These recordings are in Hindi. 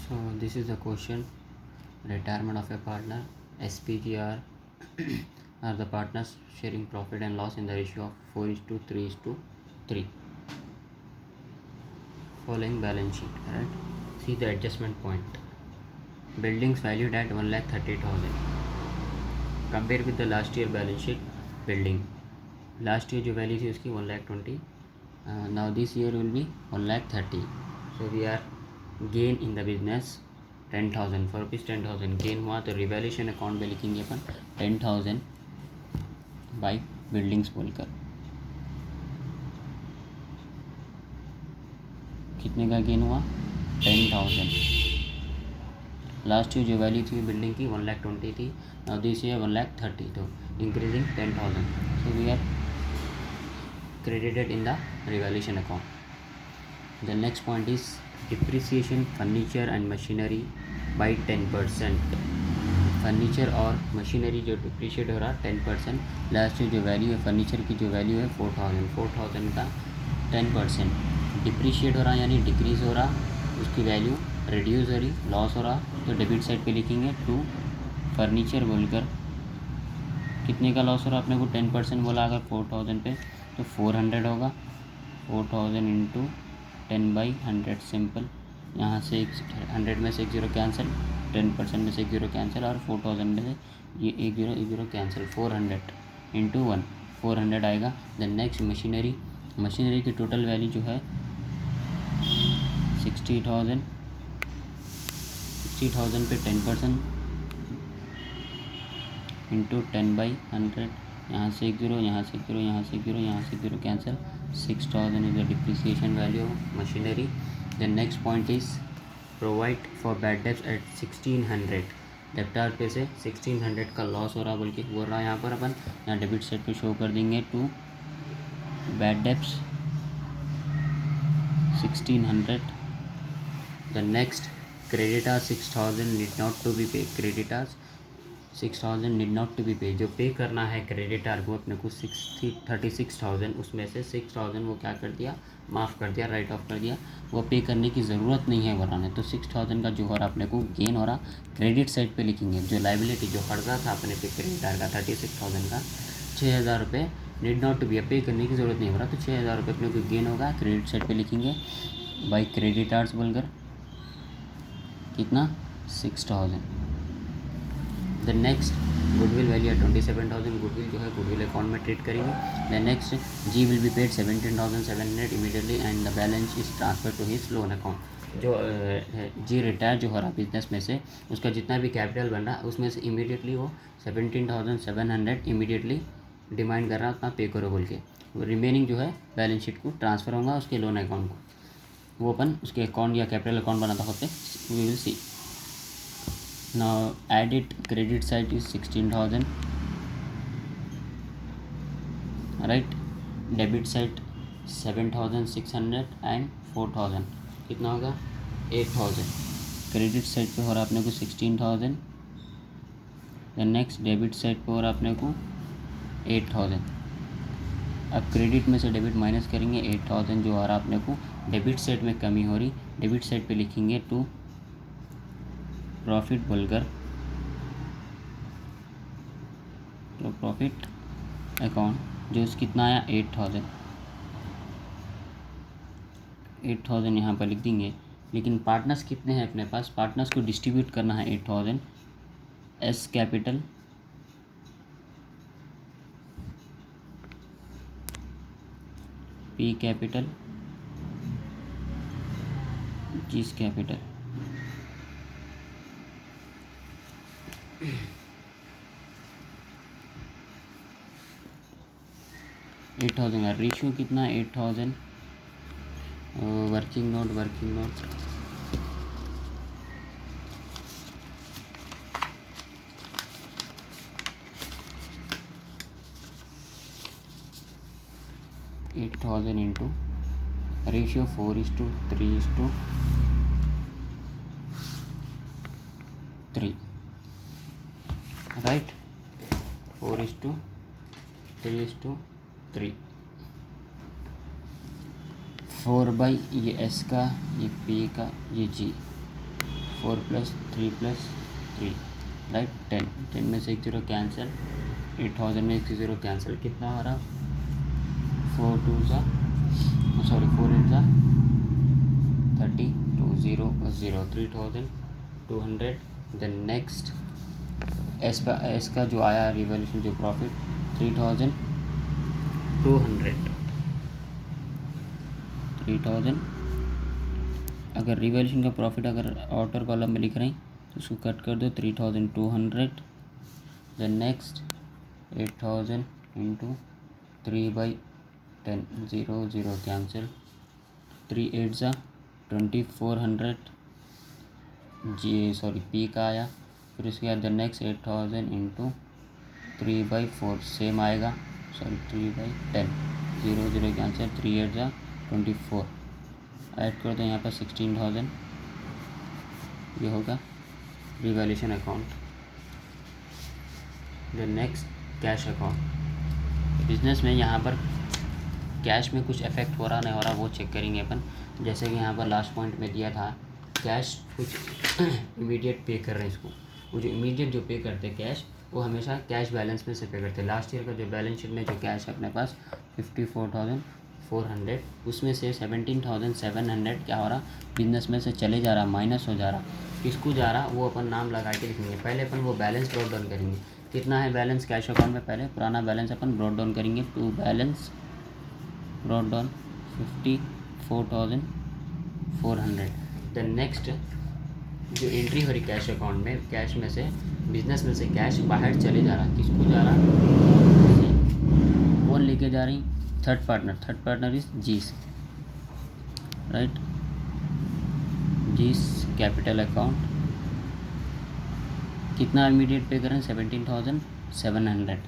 So this is the question. Retirement of a partner. SPG are the partners sharing profit and loss in the ratio of 4:3:3. Following balance sheet. Right. See the adjustment point. Buildings valued at 1,38,000. Compare with the last year balance sheet. Building. Last year जो वैल्यू थी उसकी 1,20,000. Now this year will be 1,30,000. So we are gain in the business 10,000. For rupees 10,000 gain हुआ तो रिवैल्यूएशन अकाउंट में लिखेंगे अपन 10,000 बाई बिल्डिंग्स बोलकर. कितने का गेन हुआ? 10,000. लास्ट ईयर जो वैल्यू थी बिल्डिंग की 1,20,000 थी. Now this year 1,30,000. तो increasing 10,000. So we are credited in the revaluation account. The next point is depreciation furniture and machinery by 10%. Furniture और मशीनरी जो डिप्रिशिएट हो रहा 10%. लास्ट ईयर जो वैल्यू है फर्नीचर की जो वैल्यू है 4,000 का 10% डिप्रिशिएट हो रहा यानी डिक्रीज़ हो रहा, उसकी वैल्यू रिड्यूस हो रही, लॉस हो रहा. तो डेबिट साइड पे लिखेंगे टू फर्नीचर बोलकर. कितने का लॉस हो रहा अपने को? 10% बोला अगर 4,000 पे तो 400 होगा. 4,000 इंटू 10/100 सिंपल. यहाँ से 100 में से एक ज़ीरो कैंसिल, 10% में से एक ज़ीरो कैंसिल और 4,000 में से ये एक ज़ीरो कैंसिल. 400 इंटू 1 400 आएगा. देन नेक्स्ट मशीनरी की टोटल वैल्यू जो है 60,000 पे 10% इंटू 10/100. यहाँ से एक ज़ीरो, यहाँ से एक ज़ीरो, यहाँ से एक ज़ीरो, यहाँ से एक zero cancel. 6,000 is the depreciation value of machinery. Then next point is provide for bad debts at 1,600. Debtor पे से 1,600 का लॉस हो रहा बोल के बोल रहा है यहाँ पर अपन. यहाँ डेबिट साइड पे शो कर देंगे to bad debts 1,600. Then next creditors 6,000 need not to be pay. Creditors 6,000 need not to be pay. जो पे करना है क्रेडिटार को अपने को 36,000, उसमें से 6,000 वो क्या कर दिया? माफ़ कर दिया, राइट ऑफ कर दिया. वो पे करने की ज़रूरत नहीं है बनाने. तो 6,000 का जो हो रहा अपने को गेन हो रहा क्रेडिट साइड पे लिखेंगे. जो लाइबिलिटी जो कर्जा था अपने पे क्रेडिटार का 36,000 का 6,000 रुपये नीड नॉट टू बी, पे करने की ज़रूरत नहीं हो रहा. तो 6,000 रुपये अपने को गेन होगा क्रेडिट साइड पर लिखेंगे बाई क्रेडिटार्स बोलकर. कितना? 6,000. द नेक्स्ट गुडविल वैल्यू है 27,000. गुडविल जो है गुडविल अकाउंट में ट्रीट करेंगे. The next G will be paid 17,700 immediately and the balance is transfer to his loan account. जो जी रिटायर जो हो रहा बिजनेस में से उसका जितना भी कैपिटल बन रहा उसमें से इमीडिएटली वो 17,700 इमीडिएटली डिमांड कर रहा उतना पे करो बोल के. रिमेनिंग जो है बैलेंस शीट को ट्रांसफ़र होगा उसके लोन अकाउंट को. वो अपन उसके अकाउंट या कैपिटल अकाउंट बनाता होते we will see. Now added credit side is 16,000, right? Debit side 7,600 and 4,000. कितना होगा? 8,000. क्रेडिट साइड पे हो रहा अपने को 16,000. then नेक्स्ट डेबिट साइड पे हो रहा अपने को 8,000. अब क्रेडिट में से डेबिट माइनस करेंगे 8,000 जो आ रहा अपने को डेबिट साइड में कमी हो रही. डेबिट साइड पे लिखेंगे टू प्रॉफिट बोलकर. तो प्रॉफिट अकाउंट जो कितना आया 8,000 यहाँ पर लिख देंगे. लेकिन पार्टनर्स कितने हैं अपने पास? पार्टनर्स को डिस्ट्रीब्यूट करना है 8,000. एस कैपिटल पी कैपिटल जीस कैपिटल. $8,000 का रेशियो कितना? 8,000. Working note 8,000 into ratio 4:3:3. Right 4:3:3. 4 by ये एस का, ये पी का, ये जी 4 + 3 + 3 राइट 10, 10 में से एक जीरो कैंसिल, 8000 में एक जीरो कैंसिल, कितना आ रहा 4 8 30 2 0 0 3200। देन नेक्स्ट एस का जो आया रिवॉल्यूशन जो प्रॉफिट 3200। अगर रिवॉल्यूशन का प्रॉफिट अगर आउटर कॉलम में लिख रहे हैं तो उसको कट कर दो 3200। Then next 8000 into 3/10 0 0 cancel, 3 8 2400 P का आया। फिर उसके बाद नेक्स्ट 8000 इंटू 3/4 सेम आएगा, 3/10 0 0 कैंसिल, 3 8 24 ऐड कर दो यहाँ पर 16000, ये होगा revaluation account. Then next cash account. Business में यहाँ पर कैश में कुछ इफेक्ट हो रहा नहीं हो रहा वो चेक करेंगे अपन। जैसे कि यहाँ पर लास्ट पॉइंट में दिया था कैश कुछ इमीडिएट पे कर रहे हैं इसको, वो जो इमीडिएट जो पे करते हैं कैश वो हमेशा कैश बैलेंस में से पे करते हैं। लास्ट ईयर का जो बैलेंस शीट में जो कैश है अपने पास 54,400, उसमें से 17,700 क्या हो रहा बिजनेस में से चले जा रहा, माइनस हो जा रहा। किसको जा रहा वो अपन नाम लगा के लिखेंगे। पहले अपन वो बैलेंस ब्रॉट डाउन करेंगे, कितना है बैलेंस कैश अकाउंट में, पहले पुराना बैलेंस अपन ब्रॉट डाउन करेंगे to balance brought down 54,400। Then next जो एंट्री हो रही कैश अकाउंट में, कैश में से बिजनेस में से कैश बाहर चले जा रहा, किसको जा रहा, कौन लेके जा रही, थर्ड पार्टनर इज जीस राइट, जीस कैपिटल अकाउंट। कितना इमीडिएट पे करें 17,700।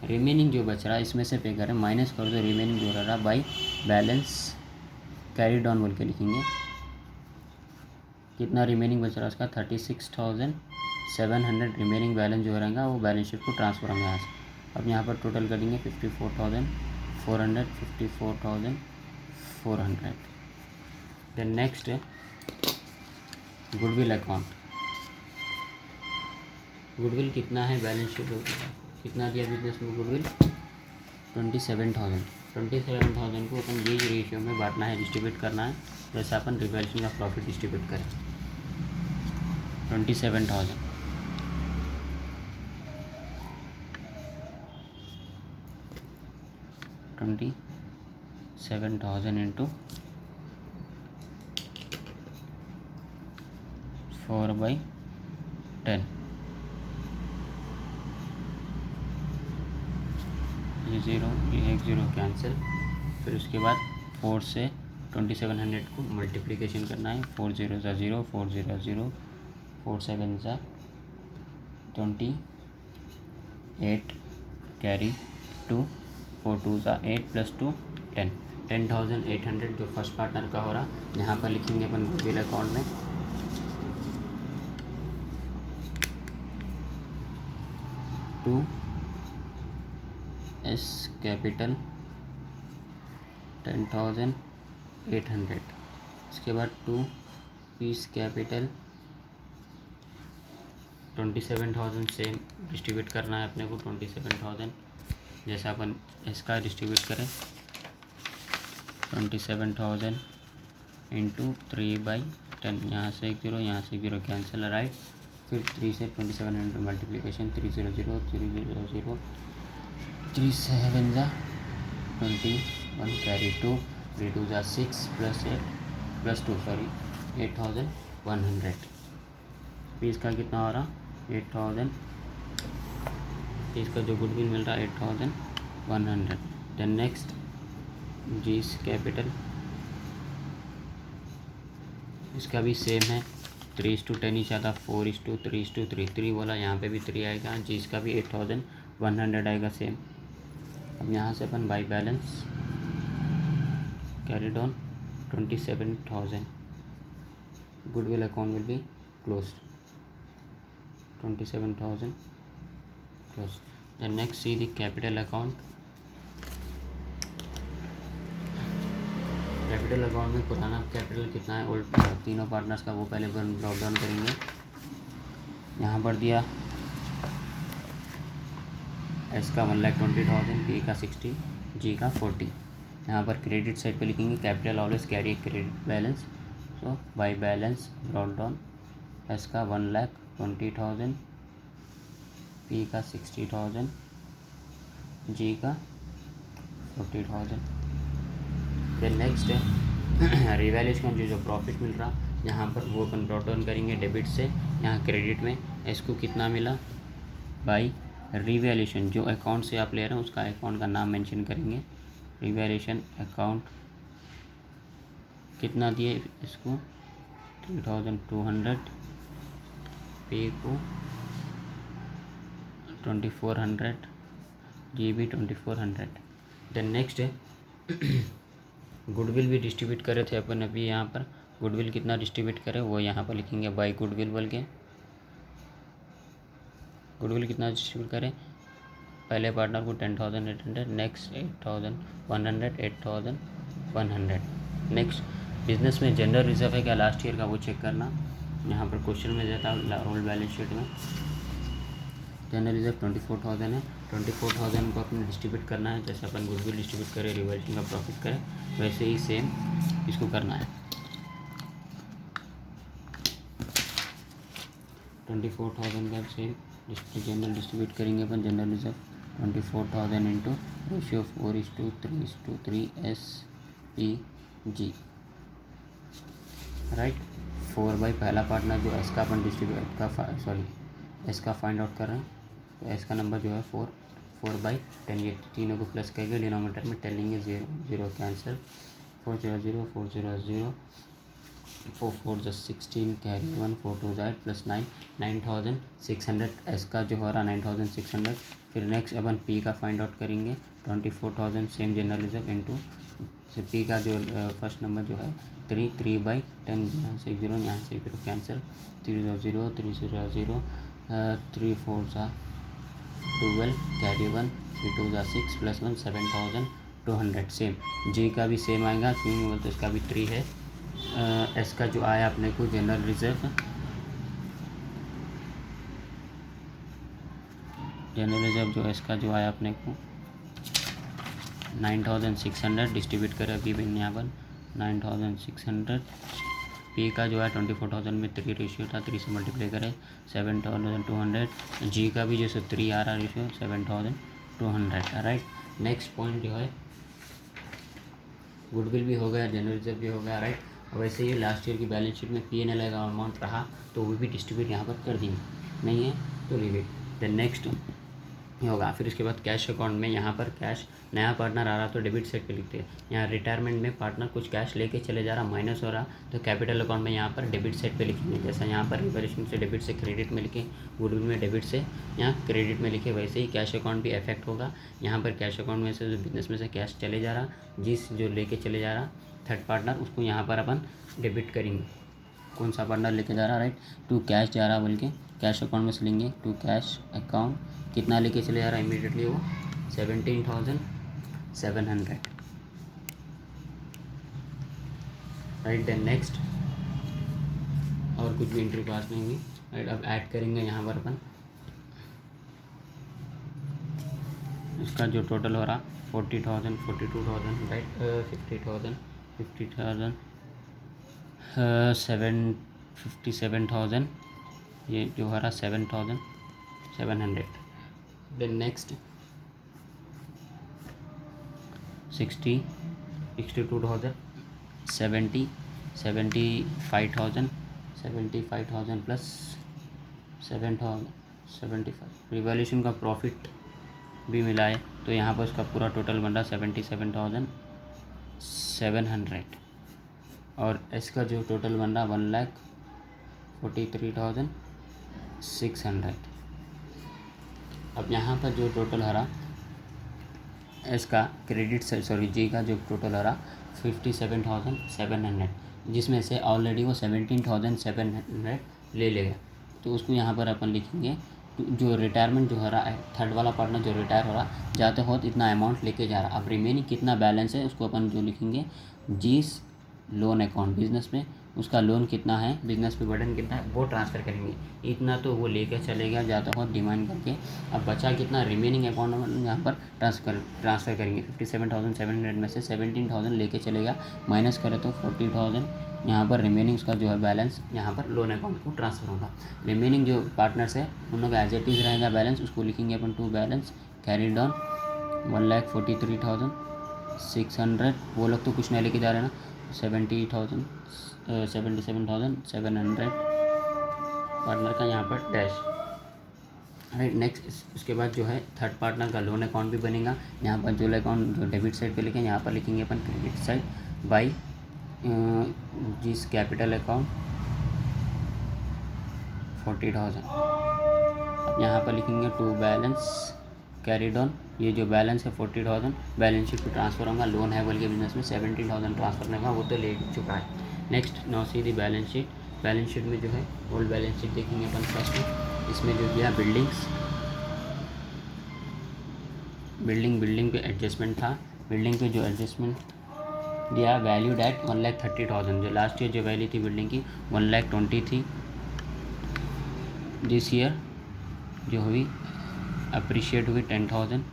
रिमेनिंग जो बच रहा है इसमें से पे करें, माइनस कर दो रिमेनिंग जो रहा बाई बैलेंस कैरी डाउन बोल के लिखेंगे। कितना रिमेनिंग बच रहा है उसका 36,700 रिमेनिंग बैलेंस जो रहेगा वो बैलेंस शीट को ट्रांसफर होंगे यहाँ से। अब यहाँ पर टोटल करेंगे 54,400 54,400। Then next goodwill account. Goodwill कितना है बैलेंस शीट कितना दिया बिजनेस में गुडविल 27,000 को अपन ये रेशियो में बांटना है, डिस्ट्रीब्यूट करना है जैसे अपन रिवैल्यूएशन का प्रॉफिट डिस्ट्रीब्यूट करें। 27,000 27,000 इंटू 4/10, ये ज़ीरो ये एक ज़ीरो कैंसिल। फिर उसके बाद 4 से 2700 को मल्टीप्लिकेशन करना है, 4 0 0 4 0 0 4 7 28 कैरी 2 4 2 8 + 2 10 10,800 जो फर्स्ट पार्टनर का हो रहा। यहाँ पर लिखेंगे अपन गुडविल अकाउंट में टू एस कैपिटल 10,800। इसके बाद 2 पीस कैपिटल 27,000 सेम डिस्ट्रीब्यूट करना है अपने को 27,000 जैसा अपन इसका डिस्ट्रीब्यूट करें 27,000 इंटू 3/10, यहाँ से एक ज़ीरो यहाँ से ज़ीरो कैंसिल राइट। फिर 3 से 2700 मल्टीप्लिकेशन 3 0 0 3 0 0 3 7 21 कैरी 2 3 2 6 + 8 + 2 8,100। पीस का कितना हो रहा 8,000, इसका जो गुडविल मिल रहा 8,100। देन नेक्स्ट जीस कैपिटल, इसका भी सेम है 3:10 ही ज़्यादा 4:3:3 3 बोला, यहाँ पे भी 3 आएगा। जीस का भी 8,100 आएगा सेम। अब यहाँ से अपन by balance carry down 27,000 goodwill account will be close 27,000 close. Then next see the capital account capital account में पुराना कैपिटल कितना है ओल्ड तीनों पार्टनर्स का, वो पहले ब्रॉक डाउन करेंगे। यहाँ पर दिया एस का 1,20,000, पी का 60, जी का 40। यहाँ पर क्रेडिट साइड पे लिखेंगे capital always carry credit balance, so by balance Brock down S का 1,20,000, पी का 60,000, जी का 40,000। देन नेक्स्ट है रिवैल्यूएशन, जो प्रॉफिट मिल रहा यहाँ पर वो अपन ब्रॉट डाउन करेंगे डेबिट से यहाँ क्रेडिट में। इसको कितना मिला बाई रिवैल्यूएशन, जो अकाउंट से आप ले रहे हैं उसका अकाउंट का नाम मेंशन करेंगे। रिवैल्यूएशन अकाउंट कितना दिए इसको 3,200, पे को 2,400, जी भी 2,400। देन नेक्स्ट है गुडविल भी डिस्ट्रीब्यूट करे थे अपन अभी। यहाँ पर गुडविल कितना डिस्ट्रीब्यूट करें वो यहाँ पर लिखेंगे बाई गुडविल बोल के। गुडविल कितना डिस्ट्रीब्यूट करें, पहले पार्टनर को 10,800, नेक्स्ट 8,100, 8,100। नेक्स्ट बिजनेस में जनरल रिजर्व है क्या लास्ट ईयर का, वो चेक करना। यहाँ पर क्वेश्चन में देता है ओल्ड बैलेंस शीट में जनरल रिजर्व 24,000 है। 24,000 को अपने डिस्ट्रीब्यूट करना है, जैसे अपन गुडविल डिस्ट्रीब्यूट करें, रिवैल्यूएशन का प्रॉफिट करें, वैसे ही सेम इसको करना है। 24,000 का सेम जनरल डिस्ट्रीब्यूट करेंगे अपन। General reserve 24,000 into ratio 4:3:3 S P G, right. 4 by पहला पार्टनर जो एस का अपन डिस्ट्रीब्यूट का एस का फाइंड आउट कर रहे हैं, तो एस का नंबर जो है 4/10। ये तीनों को प्लस करके डिनोमिनेटर में टेलेंगे 0 कैंसिल, 400 400 4 4 16 कैरी 1 4 2 8 प्लस 9 9,600 एस का जो हो रहा 9,600। फिर नेक्स्ट अपन पी का फाइंड आउट करेंगे 24,000 same general reserve into P का जो फर्स्ट नंबर जो है 3/10, यहाँ से 0 यहाँ से 0 कैंसिल, 300 300 3 4 12 कैरी 1 3 2 6 प्लस 1 7,200। सेम जी का भी सेम आएगा क्योंकि बोलते इसका भी 3 है। एस का जो आया अपने को जनरल रिजर्व जो एस का जो आया अपने को 9,600 डिस्ट्रीब्यूट करें अभी भी यहाँ पर 9,600। पी का जो है 24,000 में 3 रेशियो था, 3 से मल्टीप्लाई करें 7,200। जी का भी जैसे 3 आ रहा रेशियो 7,200, राइट। नेक्स्ट पॉइंट जो है गुडविल भी हो गया, जनरल रिजर्व भी हो गया, राइट। वैसे ही लास्ट ईयर की बैलेंस शीट में P&L का अमाउंट रहा तो वो भी डिस्ट्रीब्यूट यहाँ पर कर देंगे, नहीं है तो लीव इट। देन नेक्स्ट होगा फिर इसके बाद कैश अकाउंट में यहाँ पर कैश नया पार्टनर आ रहा तो डेबिट साइड पे लिखते हैं। यहाँ रिटायरमेंट में पार्टनर कुछ कैश लेके चले जा रहा माइनस हो रहा तो कैपिटल अकाउंट में यहाँ पर डेबिट साइड पे लिखेंगे। जैसा यहाँ पर रिवैल्यूएशन से डेबिट से क्रेडिट में लिखे, गुडविल में डेबिट से यहाँ क्रेडिट में लिखे, वैसे ही कैश अकाउंट भी इफेक्ट होगा। यहाँ पर कैश अकाउंट में से जो बिजनेस में से कैश चले जा रहा, जिस जो लेके चले जा रहा थर्ड पार्टनर उसको यहाँ पर अपन डेबिट करेंगे। कौन सा पार्टनर लेके जा रहा, राइट, टू कैश जा रहा बोल के कैश अकाउंट में से लेंगे। टू कैश अकाउंट कितना लेके चले जा रहा है इमीडिएटली वो 17,700, राइट। देन नेक्स्ट और कुछ भी एंट्री पास नहीं हुई, राइट। अब ऐड करेंगे यहाँ पर अपन इसका जो टोटल हो रहा 40,000 42,000, राइट, 50,000 57,000, ये जो हो रहा 7,700। Then next 62,000 75,000 plus 7,075। रिवैल्यूएशन का प्रॉफिट भी मिला है तो यहाँ पर उसका पूरा टोटल बन रहा 77,700 और इसका जो टोटल बन रहा 1,43,600। अब यहाँ पर जो टोटल हरा इसका क्रेडिट जी का जो टोटल हरा 57,700, जिसमें से ऑलरेडी वो 17,700 ले लेगा तो उसको यहाँ पर अपन लिखेंगे जो रिटायरमेंट जो हो रहा है, थर्ड वाला पार्टनर जो रिटायर हो रहा जाते हो तो इतना अमाउंट लेके जा रहा। अब रिमेनिंग कितना बैलेंस है उसको अपन जो लिखेंगे, जिस लोन अकाउंट बिजनेस में उसका लोन कितना है, बिजनेस पे बर्डन कितना है, वो ट्रांसफ़र करेंगे। इतना तो वो लेकर चलेगा जाता हो डिमांड करके। अब बचा कितना, रिमेनिंग अकाउंट में यहाँ पर ट्रांसफ़र करेंगे। 57,700 में से 17,000 लेके चलेगा, माइनस करें तो 40,000 यहाँ पर रिमेनिंग उसका जो है बैलेंस यहाँ पर लोन अकाउंट को ट्रांसफ़र होगा। रिमेनिंग जो पार्टनर्स है उन लोग का एज इट इज़ रहेगा बैलेंस, उसको लिखेंगे अपन टू बैलेंस कैरीड ऑन 1,43,600। वो लोग तो कुछ नहीं लेके जा रहे ना, 77,700 पार्टनर का यहाँ पर डैश। राइट, नेक्स्ट उसके बाद जो है थर्ड पार्टनर का लोन अकाउंट भी बनेगा। यहाँ पर जो अकाउंट जो डेबिट साइड पे लिखे यहाँ पर लिखेंगे अपन क्रेडिट साइड बाई जिस कैपिटल अकाउंट 40,000। अब यहाँ पर लिखेंगे टू बैलेंस कैरीड ऑन, ये जो बैलेंस है 40,000 बैलेंस शीट पे ट्रांसफ़र होगा। लोन है बोल के बिजनेस में 17,000 ट्रांसफ़र नहीं होगा, वो तो ले चुका है। Next now see the balance sheet. Balance sheet में जो है ओल्ड बैलेंस शीट देखेंगे अपन फर्स्ट में। इसमें जो दिया बिल्डिंग पे एडजस्टमेंट था। बिल्डिंग पे जो एडजस्टमेंट दिया वैल्यूड एट 1,30,000। जो लास्ट ईयर जो वैल्यू थी बिल्डिंग की 1,20,000 थी। दिस ईयर जो हुई अप्रिशिएट हुई 10,000।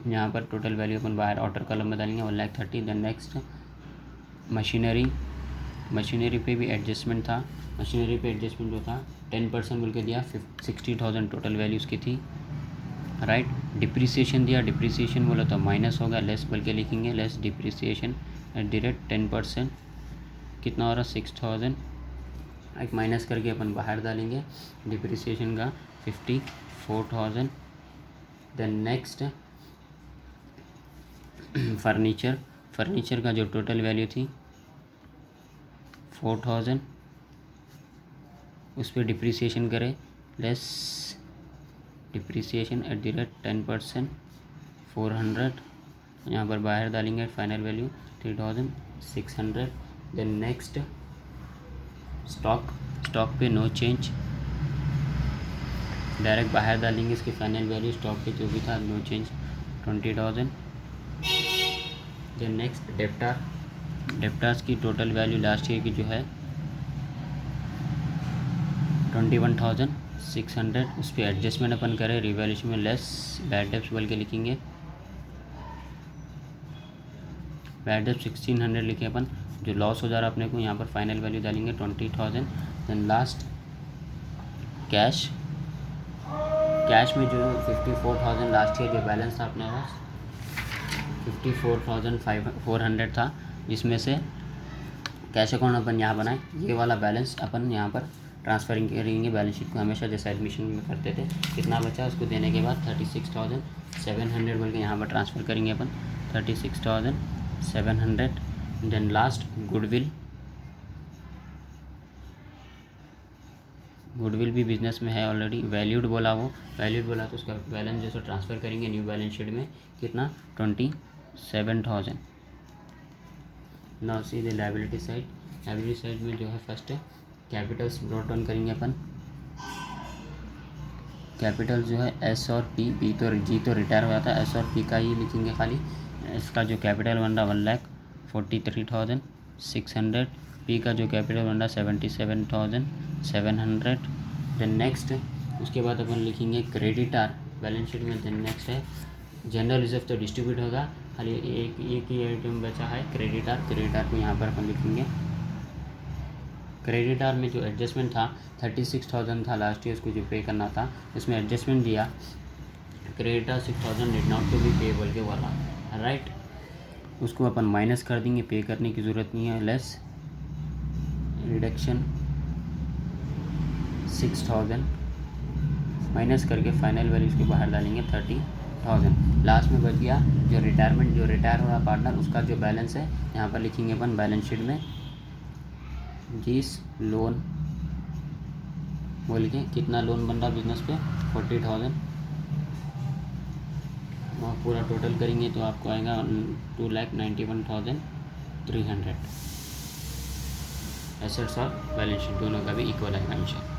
यहाँ पर टोटल वैल्यू अपन बाहर आउटर कॉलम में डालेंगे 1,30,000। देन नेक्स्ट मशीनरी पे भी एडजस्टमेंट था। मशीनरी पे एडजस्टमेंट जो था 10% बोल के दिया, 60,000 टोटल वैल्यू उसकी थी। राइट, डिप्रिसिएशन दिया, डिप्रिसिएशन बोला तो माइनस होगा, लेस बोल के लिखेंगे less depreciation at the rate 10%। कितना हो रहा 6,000। एक माइनस करके अपन बाहर डालेंगे डिप्रिसिएशन का 54,000। देन नेक्स्ट फर्नीचर का जो टोटल वैल्यू थी 4,000, उस पर डिप्रिसिएशन करें less depreciation at the rate 10% 400। यहाँ पर बाहर डालेंगे final value 3,600। Then next stock पे नो चेंज, डायरेक्ट बाहर डालेंगे इसकी फाइनल वैल्यू। स्टॉक पे जो भी था नो चेंज 20,000। देन नेक्स्ट डेप्टार्स की टोटल वैल्यू लास्ट ईयर की जो है 21,600। उस पर एडजस्टमेंट अपन करें रिवैल्यूएशन में लेस बैड डेब्ट्स बोल के लिखेंगे। बैड डेब्ट 1,600 लिखे अपन, जो लॉस हो जा रहा है अपने को। यहाँ पर फाइनल वैल्यू डालेंगे 20,000। देन लास्ट कैश में जो 54,000 लास्ट ईयर जो बैलेंस था अपने पास 54,400 था, जिसमें से कैश अकाउंट अपन यहाँ बनाए, ये वाला बैलेंस अपन यहाँ पर ट्रांसफरिंग करेंगे बैलेंस शीट को। हमेशा जैसे एडमिशन में करते थे, कितना बचा उसको देने के बाद 36,700 बोल के यहाँ पर ट्रांसफ़र करेंगे अपन 36,700। देन लास्ट गुडविल भी बिजनेस में है ऑलरेडी, वैल्यूड बोला तो उसका बैलेंस जैसे ट्रांसफ़र करेंगे न्यू बैलेंस शीट में कितना 27,000। Now see the liability side में जो है फर्स्ट कैपिटल्स ब्रॉट डाउन करेंगे अपन। कैपिटल जो है एस और पी, बी तो जी तो रिटायर हो जाता है, एस और पी का ही लिखेंगे खाली। इसका जो कैपिटल बन रहा 1,43,600, पी का जो कैपिटल बन रहा 77,700। देन नेक्स्ट उसके बाद अपन लिखेंगे क्रेडिटार बैलेंस शीट में। देन नेक्स्ट है जनरल रिजर्व तो डिस्ट्रीब्यूट होगा, खाली एक ही आइटम बचा है क्रेडिटार को यहाँ पर अपन लिखेंगे। क्रेडिटार में जो एडजस्टमेंट था 36,000 था लास्ट ईयर, उसको जो पे करना था उसमें एडजस्टमेंट दिया क्रेडिटार 6,000 डिड नॉट टू बी पे बोल के वाला। राइट, उसको अपन माइनस कर देंगे, पे करने की ज़रूरत नहीं है। लेस रिडक्शन 6,000 माइनस करके फाइनल वैल्यू उसके बाहर डालेंगे 30,000। लास्ट में बच गया जो रिटायर हो रहा पार्टनर, उसका जो बैलेंस है यहाँ पर लिखेंगे अपन बैलेंस शीट में जिस लोन बोल के कितना लोन बन रहा बिजनेस पे 40,000। वहाँ पूरा टोटल करेंगे तो आपको आएगा 2,91,300। एसेट्स और बैलेंस शीट दोनों का भी इक्वल आएगा इंशाल्लाह।